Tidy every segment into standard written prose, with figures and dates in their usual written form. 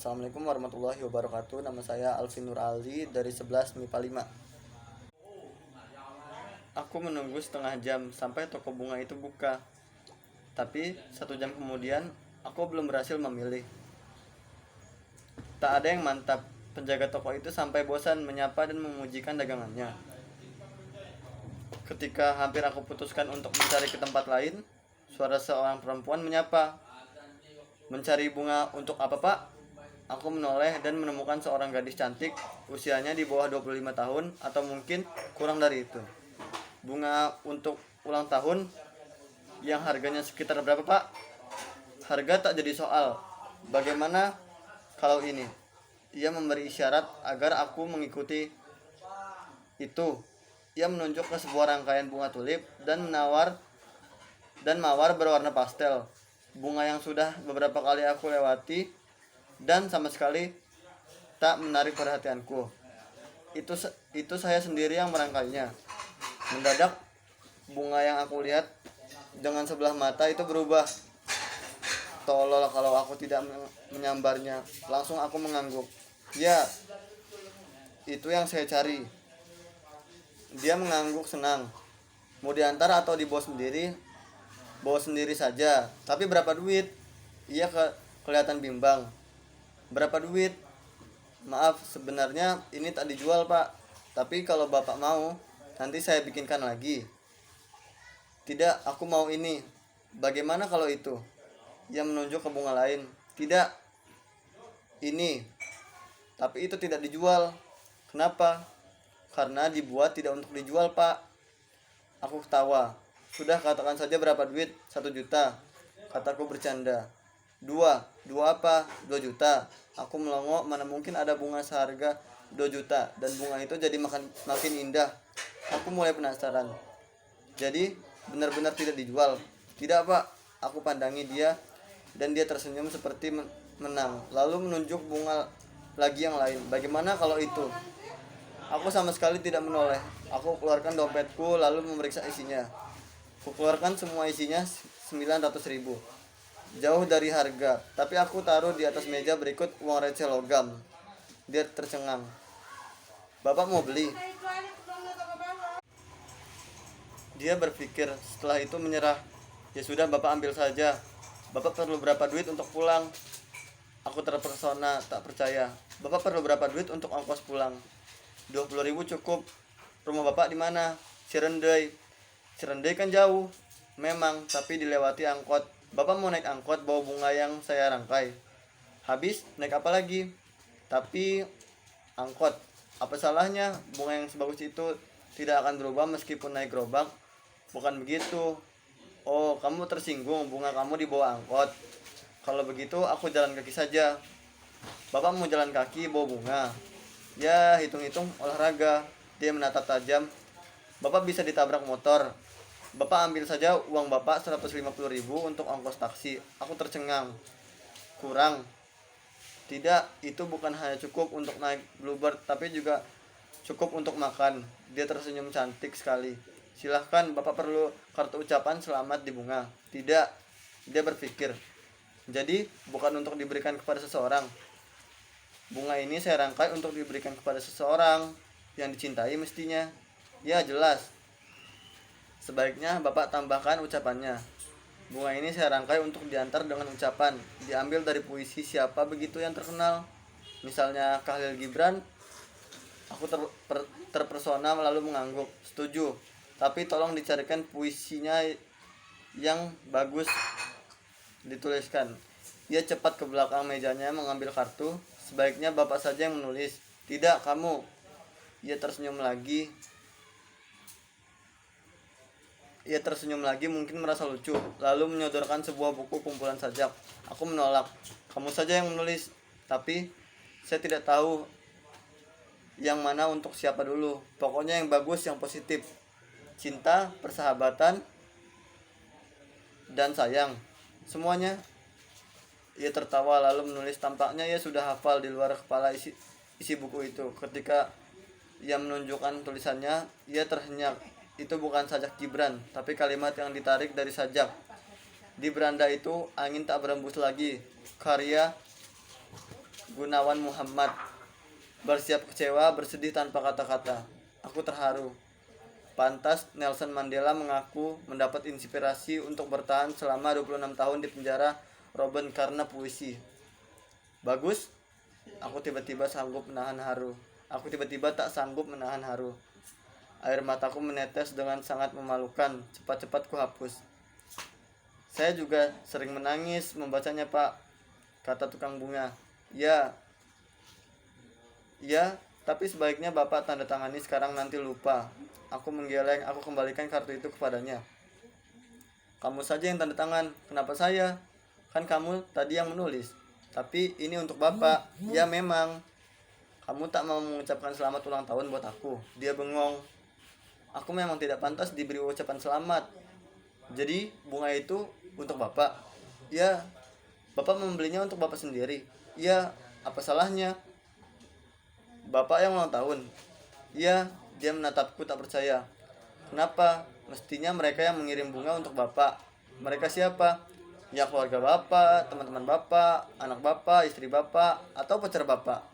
Assalamualaikum warahmatullahi wabarakatuh. Nama saya Alvin Nur Ali dari 11 MIPA 5. Aku menunggu setengah jam sampai toko bunga itu buka. Tapi 1 jam kemudian aku belum berhasil memilih. Tak ada yang mantap. Penjaga toko itu sampai bosan menyapa dan memujikan dagangannya. Ketika hampir aku putuskan untuk mencari ke tempat lain, suara seorang perempuan menyapa. "Mencari bunga untuk apa, Pak?" Aku menoleh dan menemukan seorang gadis cantik, usianya di bawah 25 tahun atau mungkin kurang dari itu. "Bunga untuk ulang tahun yang harganya sekitar berapa, Pak?" Harga tak jadi soal. Bagaimana kalau ini? Ia memberi isyarat agar aku mengikuti itu. Ia menunjuk ke sebuah rangkaian bunga tulip dan mawar berwarna pastel. Bunga yang sudah beberapa kali aku lewati dan sama sekali tak menarik perhatianku. Itu saya sendiri yang merangkainya. Mendadak bunga yang aku lihat dengan sebelah mata itu berubah. Tolol kalau aku tidak menyambarnya. Langsung aku mengangguk. "Ya, itu yang saya cari." Dia mengangguk senang. "Mau diantar atau dibawa sendiri?" "Bawa sendiri saja." "Tapi berapa duit?" Ia kelihatan bimbang. "Berapa duit?" "Maaf, sebenarnya ini tak dijual, Pak. Tapi kalau Bapak mau, nanti saya bikinkan lagi." "Tidak, aku mau ini." "Bagaimana kalau itu?" Ia menunjuk ke bunga lain. "Tidak, ini." "Tapi itu tidak dijual." "Kenapa?" "Karena dibuat tidak untuk dijual, Pak." Aku ketawa. "Sudah, katakan saja berapa duit." "1 juta." Kataku bercanda. Dua apa?" "2 juta." Aku melongo, mana mungkin ada bunga seharga 2 juta. Dan bunga itu jadi makin indah. Aku mulai penasaran. "Jadi benar-benar tidak dijual?" "Tidak, Pak." Aku pandangi dia dan dia tersenyum seperti menang. Lalu menunjuk bunga lagi yang lain. "Bagaimana kalau itu?" Aku sama sekali tidak menoleh. Aku keluarkan dompetku lalu memeriksa isinya. Kukeluarkan semua isinya 900.000. Jauh dari harga, tapi aku taruh di atas meja berikut uang receh logam. Dia tercengang. "Bapak mau beli?" Dia berpikir, setelah itu menyerah. "Ya sudah, Bapak ambil saja. Bapak perlu berapa duit untuk pulang?" Aku terpesona, tak percaya. "Bapak perlu berapa duit untuk ongkos pulang?" 20.000 cukup." "Rumah Bapak di mana?" "Cirendai." "Cirendai kan jauh." "Memang, tapi dilewati angkot." "Bapak mau naik angkot bawa bunga yang saya rangkai?" "Habis naik apa lagi?" "Tapi angkot." "Apa salahnya? Bunga yang sebagus itu tidak akan berubah meskipun naik gerobak." "Bukan begitu." "Oh, kamu tersinggung bunga kamu dibawa angkot. Kalau begitu aku jalan kaki saja." "Bapak mau jalan kaki bawa bunga?" "Ya, hitung-hitung olahraga." Dia menatap tajam. "Bapak bisa ditabrak motor." "Bapak ambil saja uang Bapak 150.000 untuk ongkos taksi." Aku tercengang. "Kurang." "Tidak, itu bukan hanya cukup untuk naik Bluebird, tapi juga cukup untuk makan." Dia tersenyum cantik sekali. "Silahkan, Bapak perlu kartu ucapan selamat di bunga?" "Tidak." Dia berpikir. "Jadi bukan untuk diberikan kepada seseorang?" "Bunga ini saya rangkai untuk diberikan kepada seseorang yang dicintai mestinya." "Ya, jelas. Sebaiknya Bapak tambahkan ucapannya." "Bunga ini saya rangkai untuk diantar dengan ucapan. Diambil dari puisi siapa begitu yang terkenal. Misalnya Khalil Gibran." Aku terpersona lalu mengangguk. "Setuju. Tapi tolong dicarikan puisinya yang bagus." Dituliskan. Ia cepat ke belakang mejanya mengambil kartu. "Sebaiknya Bapak saja yang menulis." "Tidak, kamu." Ia tersenyum lagi. Mungkin merasa lucu. Lalu menyodorkan sebuah buku kumpulan sajak. Aku menolak. "Kamu saja yang menulis." "Tapi saya tidak tahu yang mana untuk siapa dulu." "Pokoknya yang bagus, yang positif. Cinta, persahabatan, dan sayang. Semuanya." Ia tertawa lalu menulis. Tampaknya ia sudah hafal di luar kepala isi buku itu. Ketika ia menunjukkan tulisannya, ia terhenyak. Itu bukan sajak Gibran, tapi kalimat yang ditarik dari sajak. "Di beranda itu angin tak berembus lagi." Karya Gunawan Muhammad. Bersiap kecewa, bersedih tanpa kata-kata. Aku terharu. Pantas Nelson Mandela mengaku mendapat inspirasi untuk bertahan selama 26 tahun di penjara Robben karena puisi. Bagus. Aku tiba-tiba tak sanggup menahan haru. Air mataku menetes dengan sangat memalukan. Cepat-cepat ku hapus. Saya juga sering menangis membacanya, Pak, kata tukang bunga. Ya, tapi sebaiknya Bapak tanda tangani sekarang, nanti lupa. Aku menggeleng, aku kembalikan kartu itu kepadanya. Kamu saja yang tanda tangan, kenapa saya? Kan kamu tadi yang menulis. Tapi ini untuk Bapak. Ya memang. Kamu tak mau mengucapkan selamat ulang tahun buat aku. Dia bengong. Aku memang tidak pantas diberi ucapan selamat. Jadi bunga itu untuk Bapak? Ya. Bapak membelinya untuk Bapak sendiri? Ya. Apa salahnya? Bapak yang ulang tahun? Ya. Dia menatapku tak percaya. Kenapa? Mestinya mereka yang mengirim bunga untuk Bapak. Mereka siapa? Ya keluarga Bapak, teman-teman Bapak, anak Bapak, istri Bapak, atau pacar Bapak.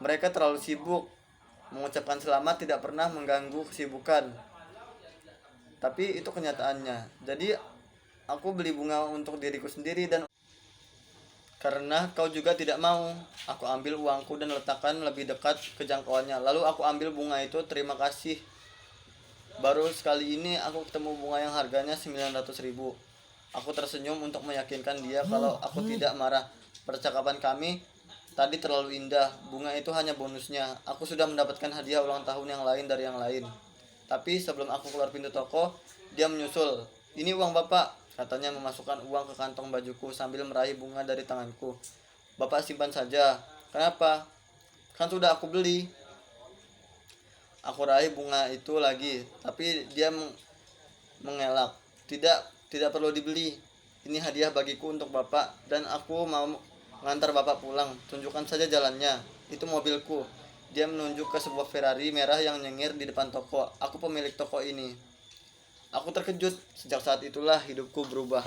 Mereka terlalu sibuk. Mengucapkan selamat tidak pernah mengganggu kesibukan. Tapi itu kenyataannya. Jadi aku beli bunga untuk diriku sendiri dan karena kau juga tidak mau. Aku ambil uangku dan letakkan lebih dekat ke jangkauannya. Lalu aku ambil bunga itu, terima kasih. Baru sekali ini aku ketemu bunga yang harganya 900.000. Aku tersenyum untuk meyakinkan dia kalau aku tidak marah. Percakapan kami tadi terlalu indah. Bunga itu hanya bonusnya. Aku sudah mendapatkan hadiah ulang tahun yang lain dari yang lain. Tapi sebelum aku keluar pintu toko, dia menyusul. Ini uang Bapak, katanya memasukkan uang ke kantong bajuku sambil meraih bunga dari tanganku. Bapak simpan saja. Kenapa? Kan sudah aku beli. Aku raih bunga itu lagi, tapi dia mengelak. Tidak perlu dibeli. Ini hadiah bagiku untuk Bapak dan aku mau mengantar Bapak pulang. Tunjukkan saja jalannya. Itu mobilku. Dia menunjuk ke sebuah Ferrari merah yang nyengir di depan toko. Aku pemilik toko ini. Aku terkejut. Sejak saat itulah hidupku berubah.